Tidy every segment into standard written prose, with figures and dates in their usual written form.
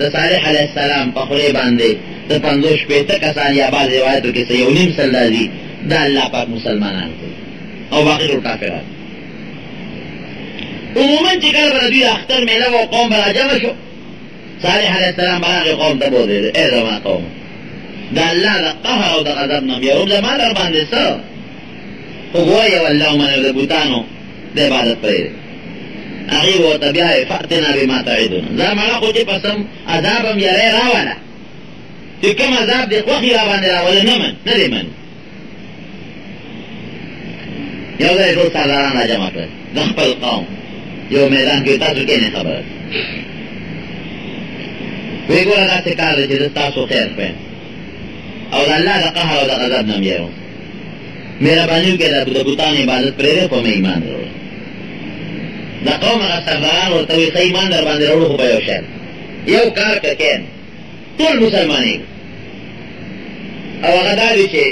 د صالح علیہ السلام په خولې باندې د 50 کسان یا بعض روایتو کې 1.5 سل راځي دا الله پاک مسلمانان او باقي ټول کافران. عموما چې کله به دوی اختر میله و قوم به راجمع شو، صالح علیہ السلام به هغې قوم ته بولېده ای زما قوم د الله د قهر او د غضب نه ویروم زما در باندې څه خو ګوره یو الله ومنو د بوتانو د عبادت پرېږدي. هغې ورته بیا یې فأتنا بما تعدنا زمانه خو چې قسم عذاب هم یری راوله چې کوم عذاب دې خوښي را باندې راوله نه دې مني. یو ځای ټول سرداران را جمع کړل د خپل قوم یو میدان کې تاسو کېنئ خبره وی ګوره داسې کار دی چې زه ستاسو خیر خوایم او د الله د قهر او د غضب نه م یېروم. مهرباني وکړئ د بوتانو عبادت پرېږدئ خو مې ایمان راوړئ. د قوم هغه سرداران ورته وایي ښه ایمان در باندې راوړو خو په یو شرط یو کار که کین ټول مسلمانېږو او هغه دا دی چې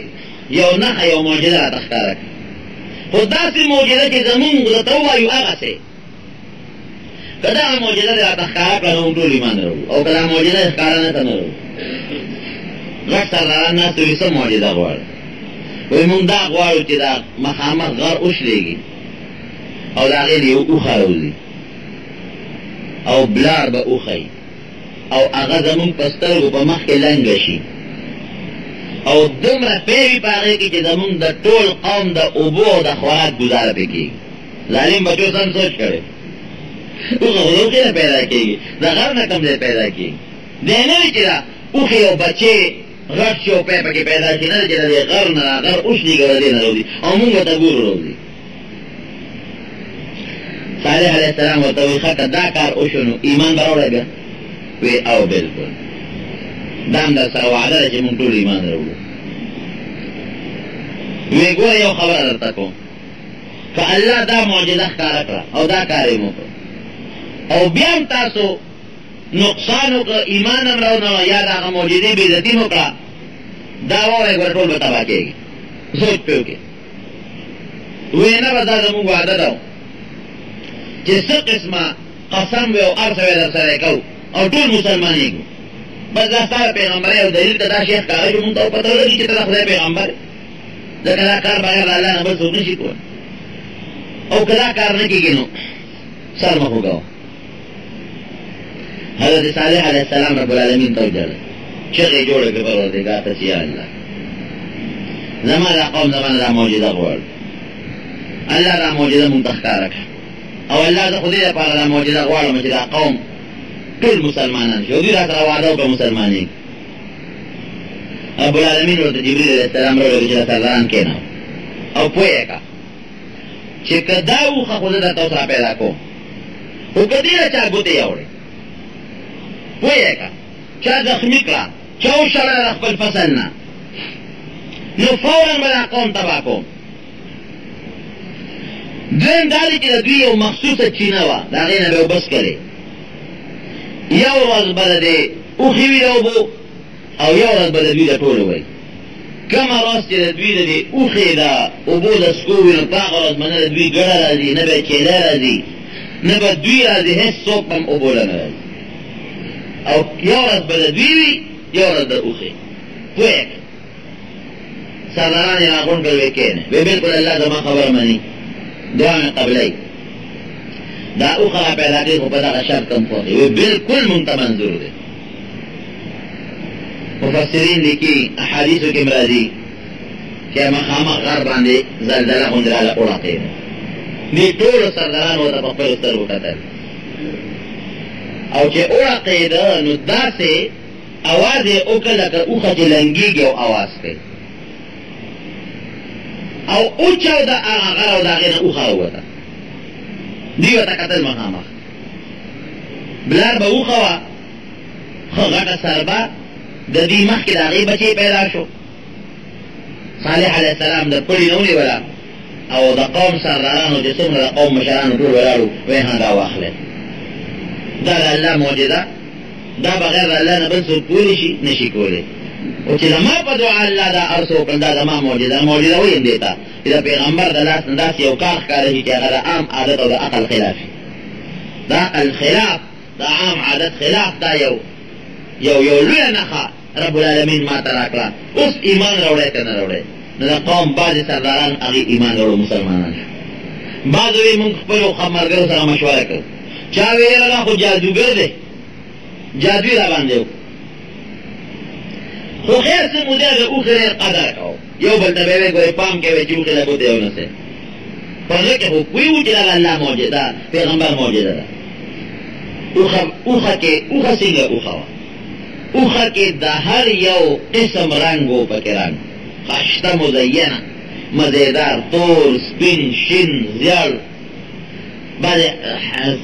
یو نښه یو معجزه راته ښکاره کړه خو داسې معجزه چې زمونږ درته ووایو هغسې که دغه معجزه دې راته ښکاره کړه نو موږ ټول ایمان راوړو او که دا معجزه یې ښکاره نه کړه نه راوړو. غټ سرداران ناست وي څه معجزه غواړي وایي موږ دا غواړو چې دا مخامخ غر وشلېږي او د هغې نه یو اوښه راوځي او بلار به اوښی او هغه زمونږ په سترګو په مخ کې لنګه شي او دومره پیوي په هغې کې چې زمونږ د ټول قوم د اوبو او د خوراک ګزاره پې کېږي. ظالم بچو سم سوچ کړی اوښه خو د اوښې نه پیدا کېږي د غر نه کوم ځای پیدا کېږي دی نه وي چې دا اوښې او بچې غټ شي او پی پکې پیدا شي نه دی چې د دې غر نه غر اوښلېږي او د دې نه راوځي او مونږ ورته ګورو راوځي. صالح علیہ السلام ورته وایي ښه که دا کار وشو نو ایمان به راوړی بیا وی او بلکل دا هم در سره وعده ده چې مونږ ټول ایمان راوړو. وی ګوره یو خبره درته کوم که الله دا معجزه ښکاره کړه او دا کار یې وکړه او بیا هم تاسو نقصان وکړه ایمان هم راونه یا د هغه معجزې بېعزتي مو کړه دا ووایه ګوره ټول به تباه کېږي. سوچ پې وکړې وی نه به دا زمونږ وعده ده چې څه قسمه قسم وی او هر څه وی در سره کوو او ټول مسلمانېږو بس دا ستا د پیغمبرۍ او دلیل ته دا شی ښکاره شو مونږ ته پته ولګي چې ته د خدای پیغمبر ځکه دا کار بغیر د الله نه بل څوک نشي کولی او که دا کار نه کېږي نو سر مه خوږوه. حضرت صالح علیہ السلام رب العالمین ته وجړل چغې جوړې کړې پروردګار ته چې یا الله زما دا قوم زما دا معجزه غواړي الله دا معجزه مونږ ته ښکاره کړه او الله زه خو دې دپاره دا معجزه غواړم چې دا قوم ټول مسلمانان شي او دوی را سره وعده وکړه مسلمانېږي. رب العالمین ورته جبریل علیه السلام راولېږه چې دا سرداران کېناو او پوه یې کړه چې که دا اوښه خو زه درته اوس را پیدا کوم خو که دې له چا ګوتې یوړې پوه یې کړه چا زخمي کړه چا وشړله د خپل فصل نه نو فورا به دا قوم تباه کوم. دویم دا دی چې د دوی یو مخصوصه چینه وه د هغې نه به اوبه څکلې یو ورځ به د دې اوښې وي د اوبو او یو ورځ به د دوی د ټولو وی کومه ورځ چې د دوی د دې اوښې د اوبو د څکو وي نو په هغه ورځ به نه د دوی ګډه راځي نه به چیله راځي نه به دوی راځي هېڅ څوک هم اوبو له نه راځي او یو ورځ به د دوی وي یو ورځ د اوښې پوه یې سرداران یې راغونډ کړل ویې کښېنه وی بلکل الله زما خبره مني دعا مې قبلوي دا اوښه را پیدا کړي خو په دغه شرط هم خوښي وی بلکل مونږ ته منظور دی. مفسرین لیکي احادیثو کې هم راځي چې مخامخ غر باندې زلزله غوندې راله وړاقېده دې ټولو سردارانو ورته په خپلو سترګو کتل او چې وړاقېده نو داسې اواز یې وکړ لکه اوښه چې لنګېږي او اواز کوي او اوچاوده هغه غر او د هغې نه اوښه راووته دوی ورته کتل مخامخ بلار به اوښه وه ښه غټه سربه د دوی مخکې د هغې بچې پیدا شو صالح علیه السلام د پړي نه ونیوله او د قوم سردارانو چې څومره د قوم مشرانو ټول ولاړو وایي ها دا واخلئ دا د الله معجزه دا بغیر د الله نه بل څوک کولی شي نشي کولی او چې زما په دعا الله دا هر څه وکړل دا زما معجزه وایم دې ته چې د پیغمبر د لاس نه داسې یو کار ښکاره شي چې هغه د عام عادت او د عقل خلاف شي د عقل خلاف د عام عادت خلاف دا یو یو لوی نخا رب العالمین ما تراکلا اوس ایمان راوړی که نه راوړی نو د قوم بعضې سرداران هغې ایمان راوړو مسلمانان شو بعض وی مونږ خپلو ملګرو سره مشوره کړو چا ویله دا خو جادوګر دی جادوی را باندې و خو خیر څه موده د اوښې ډېر قدر کوو یو بل ته به یې ګورې پام کوې چې اوښې له ګوتې ونیسئ په زړه کې خو پوه وو چې دغه الله معجزه پیغمبر معجزه ده اوښه کې اوښه څنګه اوښه وه اوښه کې د هر یو قسم رنګ و پکې رنګ خشته مزینه مزیدار تور سپین شین زیړ بعد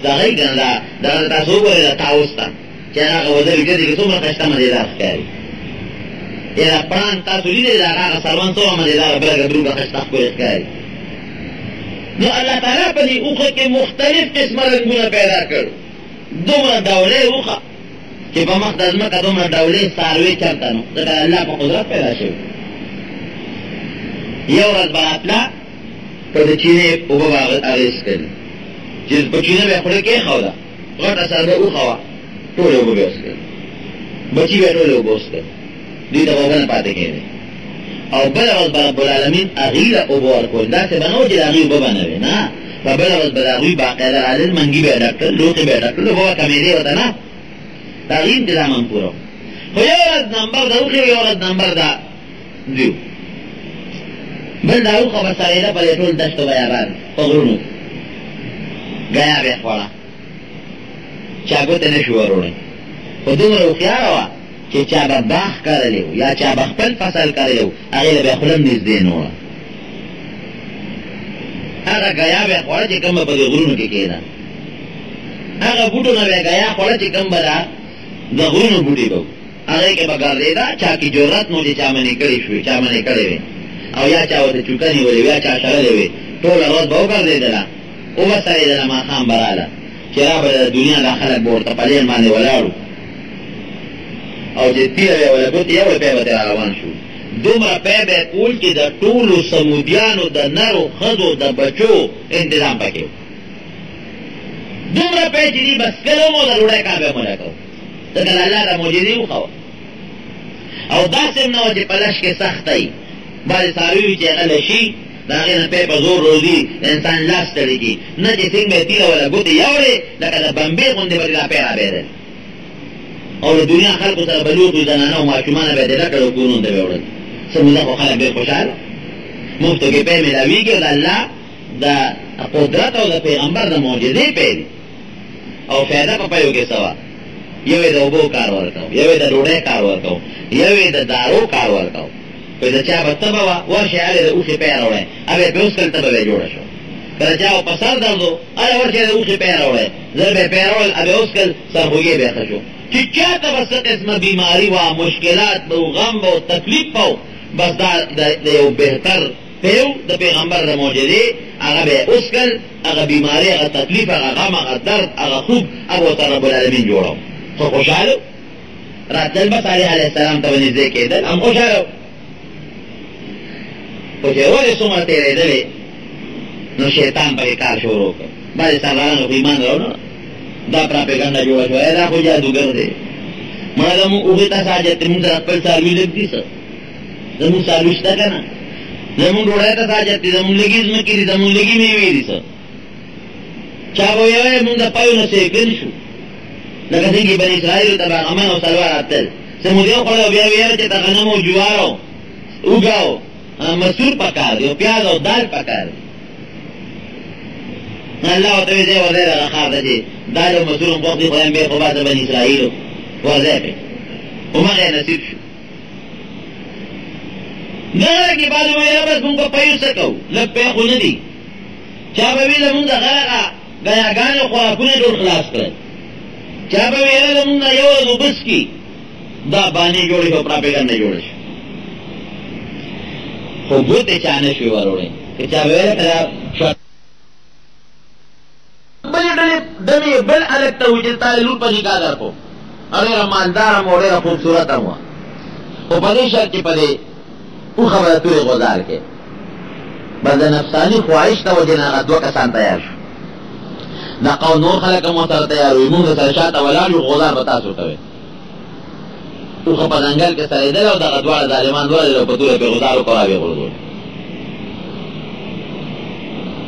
دغه یې که نه دغه تاسو وګورئ د طاووس ته چې هغه وزر وجود کې څومره خشته مزیدار ښکاري یا دا پړانګ تاسو لیدلی د هغه سروان څومره مزیداره بلګه دروږه خشته ښکلې ښکاري نو الله تعالی په دې اوښه کې مختلف قسمه رنګونه پیدا کړ دومره ډولې اوښه چې په مخ د ځمکه دومره ډولې څاروي چېرته نو ځکه الله په قدرت پیدا شوي یو ورځ به راتله په د چینې اوبه به هغې څښلې چې په چینه به یې خوله کېښوده غټه سره به اوښه وه ټولې اوبه به یې وڅښلې بچي به یې ټولې اوبه وڅښلې دوی ته به اوبه نه پاتې کېدې او بله ورځ به رب العالمین هغوی له اوبه ورکول داسې به نه و چې د هغوی اوبه به نه وې نه په بله ورځ به د هغوی باقاعده رالل منګي به یې ډک کړل لوښي به یې ډک کړل اوبه به کمېدې ورته نه د هغوی انتظام هم پوره خو یو ورځ نمبر د اوښې یو ورځ نمبر د دوی بل دا اوښه به سرېده په دې ټول دشتو بیابان په غرونو کې ګیا به یې خوړه چا ګوتې نه شو وروړی خو دومره هوښیاره وه چې چا به باغ کرلی و یا چا به خپل فصل کرلی و هغې له به یې خوله هم نږدې نه وه هغه ګیا به یې خوړه چې کوم به په دې غرونو کې کېده هغه بوټو نه به یې ګیا خوړه چې کوم به د غرونو بوټي به و هغې کې به ګرځېده چا کې جرأت نو چې چا منې کړې شوې چا منې کړې وې او یا چا ورته چوکه نیولې وې یا چا شړلې وې ټوله ورځ به وګرځېدله وبسرېدله ماښام به راله چې را به د دنیا دا خلک به ورته په لین باندې ولاړو او چې تیره به یې وله ګوتې یو پی به ترې روان شو دومره پی به یې کول چې د ټولو سمودیانو د نرو ښځو د بچو انتظام پکې و دومره پی چې دي بس کله مو د ډوډۍ کار به یې مونه کوو ځکه د الله د معجزې وښه وه او داسې هم نه وه چې په لش کې سخته وي بعضې څاروي وي چې هغه لشي د هغې نه پی په زور روزي د انسان لاس ستړي کي نه چې څنګ به یې تیره وله ګوتې یوړې لکه د بمبې غوندې به دا پی رابېدل او د دنیا خلکو سره به لوټو زنانه او ماشومانه به یې دې ډکړ او کورونو ته به یې وړل څه موده خو خلک ډېر خوشحاله مفتو کې پی میلاویږي او د الله د قدرت او د پیغمبر د معجزې پی دي او فایده په پیو کې څه وه یو یې د اوبو کار ورکوو یو یې د ډوډۍ کار ورکوو یو یې د دارو کار ورکوو که د چا به تبه وه ورشئ هلې د اوښې پی راوړی هغه یې پې وڅښل تبه به یې جوړه شوه که د چا په سر درد و هله ورشئ د اوښې پی راوړی زر به یې پی راوړل هغه یې وڅښل سرخوږې به یې ښه شو چې چاته به څه قسمه بیماري وه مشکلات به و غم به و تکلیف به و بس دا د یو بهتر پیو د پیغمبر د معجزې هغه به یې وڅښل هغه بیماري هغه تکلیف هغه غم هغه درد هغه خوب هغه ورته رب العالمین جوړو خو خوشحاله راتلل به صالح علیه السلام ته به نږدې کېدل هم خوشحاله خو چې ورځې څومره تېرېدلې نو شیطان پکې کار شروع کړ بعضې سردارانو خو ایمان راوړه دا پراپیګنډه جوړه شوه دا خو جادوګر دی مړه زمونږ هغوی ته ساجت دی مونږ سره خپل څاروي لږ دي څه زمونږ څاروي شته که نه زمونږ ډوډۍ ته ساجت دی زمونږ لږې ځمکې دي زمونږ لږې میوې دي څه چا به ویلی مونږ د پیو نه سیکل شو لکه څنګې بني اسرائیلو ته به غمن او سلوا راتل څه مودې وخوړل او بیا ویله چې د غنم او جوار او اوږه او مسور پکار دی او پیاز او دال پکار دی الله ورته وایي ځای ورځی دغه ښار ته چې دال او مسور هم پوخ دي خو یم بیا خو باسه بني اسرائیلو ورځی پرې همغه یې نصیب شو دغه کې بعضې ویله بس مونږ په پیو څه کوو لږ پی خو نه دي چا به ویله مونږ د هغه ګیاګانو خوراکونه ټول خلاص کړل چا به ویله زمونږ نه یو ورځ اوبه څکي دا بانې جوړې شو پراپېګنډه جوړه شو خو ګوتې چا نه شوې وروړی که چا به ویله که دا بلې ډلې بل هلک ته و چې ستا د لور په نکاح درکړو ډېره مالدار هم او ډېره خوبصورت هم وه خو په دې شرط چې په دې اوښه به د تورې غوزار کې بس د نفساني خواهش ته وجې نه هغه دوه کسان تیار شو دا قوم نور خلک هم ورسره تیار وي مونږ سره شاته ولاړ یو غوزار به تاسو ته وی اوخه په ځنګل کې سړېدل او دغه دواړه ظالمان ورغلل په توره پې غدارو په راویې غورځول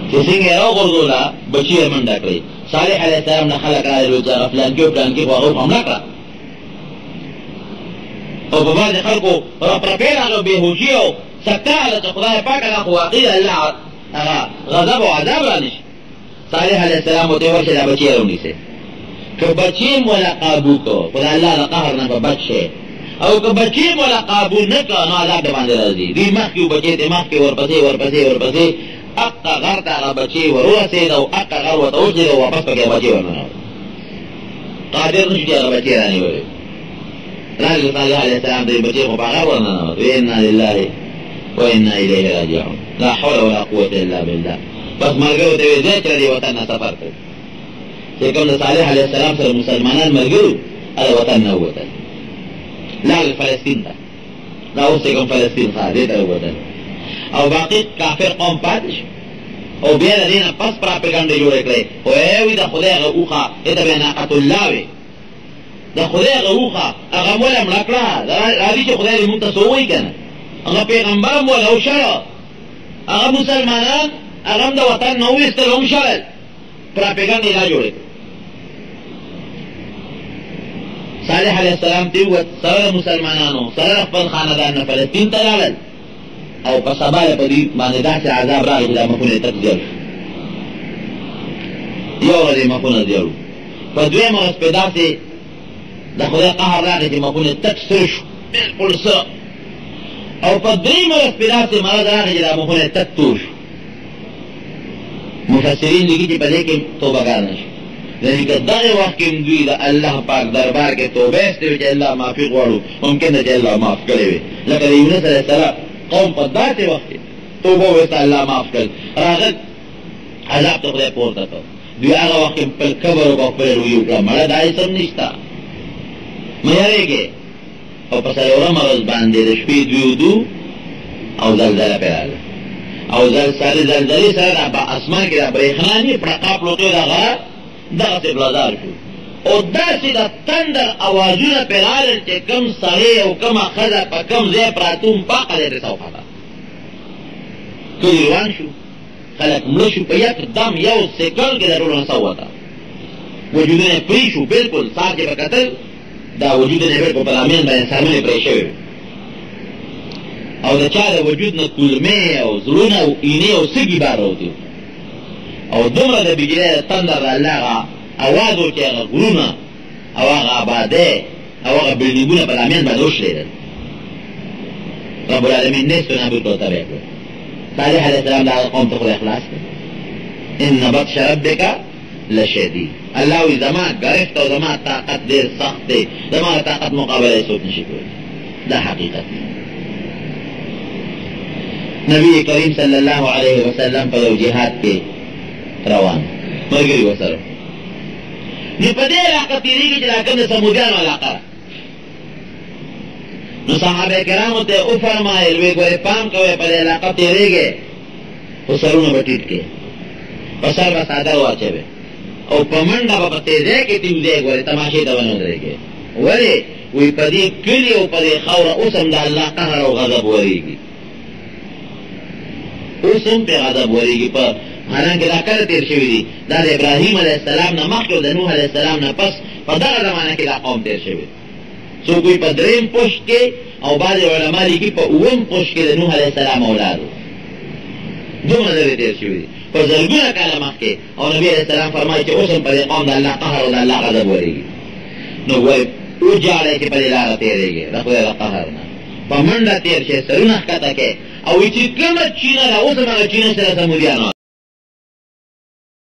چې څنګه یې راوغورځوله بچي یې منډه کړې صالح علیه السلام نه خلک راغلل چې هغه فلانکي او فلانکي خو هغه حمله کړه او په بعضې خلکو رپرپې راغلو بېهوشي او سکته راغله چې خدای پاک هغه خو واقعي د الله هغه غضب او عذاب را نه شي صالح علیه السلام ورته وویل چې دا بچي یې راونیسئ که بچی مولا قابو کو خدا اللہ دا قهر نه په بچ شي او که بچی مولا قابو نه کو نو عذاب د باندې راځي دی مخکې بچی ته مخکې ورپسې اقا غر ته هغه بچی ورسېد او اقا غر ورته وشلېد او واپس پکې بچی ورننوت قادر نه شو چې هغه بچی رانیولی راغی صالح علیه السلام ته بچی خو په هغه ورننوت انا لله و انا الیه راجعون لا حول ولا قوة الا بالله بس ملګرو ته یې ځای چې د وطن نه سفر کوي چې کوم د صالح علیه السلام سره مسلمانان ملګرو هغه وطن نه ووتل لاړل فلسطین ته دا اوس چې کوم فلسطین ښار دې ته ووتل او باقي کافر قوم پاتې شو او بیا د دې نه پس پراپګانډې جوړې کړې وایي د خدای هغه اوښه دې ته به ناقة الله وي د خدای هغه اوښه هغه موله مړه کړه راځي چې خدای دې موږ ته څه ووایي که نه هغه پیغمبر هم موله وشړه هغه مسلمانان هغه هم د وطن نه وویستل هم شړل پراپګانډې دا جوړې کړې صالح علیه السلام ته ووت سره مسلمانانو سره خپل خاندان نه فلسطین ته لاړل او په سبا یې په دې باندې داسې عذاب راغی چې دا مخونه یې تک زیړ شو یو ورځ یې مخونه زیړ وو په دویمه ورځ پې داسې د خدای قهر راغی چې مخونه یې تک سره شو بلکل سره او په دریمه ورځ پې داسې مرض راغی چې دا مخونه یې تک تور شو مفسرین لیکي چې په دې کې توبهګار نه شو یعنی که دغه وخت کې دوی د الله پاک دربار کې توبه ایستوي چې الله معافي غواړو ممکن ده چې الله معاف کړی وي لکه د یونس علیه السلام قوم په داسې وخت کې توبه وویسته الله معاف کړل راغل عذاب ته خدای پورته کړ دوی هغه وخت کې خپل کبر او خپل رویې وکړه مړه دا هېڅ هم نشته مه یارېږې او په څلورمه ورځ باندې د شپې دوی ودو او زلزله پرې راغله او زلزلې سره دا په اسمان کې دا برېښنا نه پړقا پلوټې دغه دغسې بلازار شو او داسې د تندر اوازونه پرې راغلل چې کوم سړی او کومه ښځه په کوم ځای پراته وم پاقه دی پرې سوخته کلي روان شو خلک مړه شو په یک دم یو سیکنډ کې د ټولو نه سوته وجودونه یې پرې شو بلکل سار چې به کتل دا وجودونه یې بلکل په لامین باندې سرمنې پرې شوې او د چا د وجود نه کولمې او زړونه او اینې او سږي بار راوتي او دومره د بجلی د تندر د الله هغه اواز و چې هغه غرونه او هغه آبادۍ او هغه بلډینګونه په لامین باندې وشلېدل رب العالمین نیست و نابود کړو تبع کړو صالح علیه السلام د هغه قوم ته خدای خلاص کړ ان بطش ربک لشدید الله وایي زما ګرفت او زما طاقت ډېر سخت دی زما طاقت مقابله یې څوک نشي کولی دا حقیقت دی نبی کریم صلی الله علیه وسلم په یو جهاد کې روان ملګري ورسره نو په دې علاقه تېرېږي چې دا کوم د سمودیانو علاقه ده نو صحابه کرامو ته وفرمایل وی ګورې پام کوئ په دې علاقه تېرېږئ خو سرونه به ټیټ کړئ په سر به څادر واچوئ او په منډه به په تېزۍ کې تېوځئ ګورې تماشې ته ونه ودرېږئ ولې وی په دې کلي او په دې خاوره اوس هم د الله قهر او غضب ورېږي اوس هم پرې غضب ورېږي په حالانکه دا کله تیر شوي دي دا د ابراهیم علیه السلام نه مخکې او د نوح علیه السلام نه پس په دغه زمانه کې دا قوم تیر شوي څوک وایي په درېیم پشت کې او بعضې علما لیکي په اووم پشت کې د نوح علیه السلام اولاد دومره لرې تیر شوي دي په زرګونه کاله مخکې او نبي علیه السلام فرمایي چې اوس هم په دې قوم د الله قهر او د الله غضب ورېږي نو وایي وجاړئ چې په دې لاره تېرېږئ د خدای د قهر نه په منډه تېر شئ سرونه ښکته کړئ او چې کومه چینه ده اوس هم هغه چینه سره سمودیانو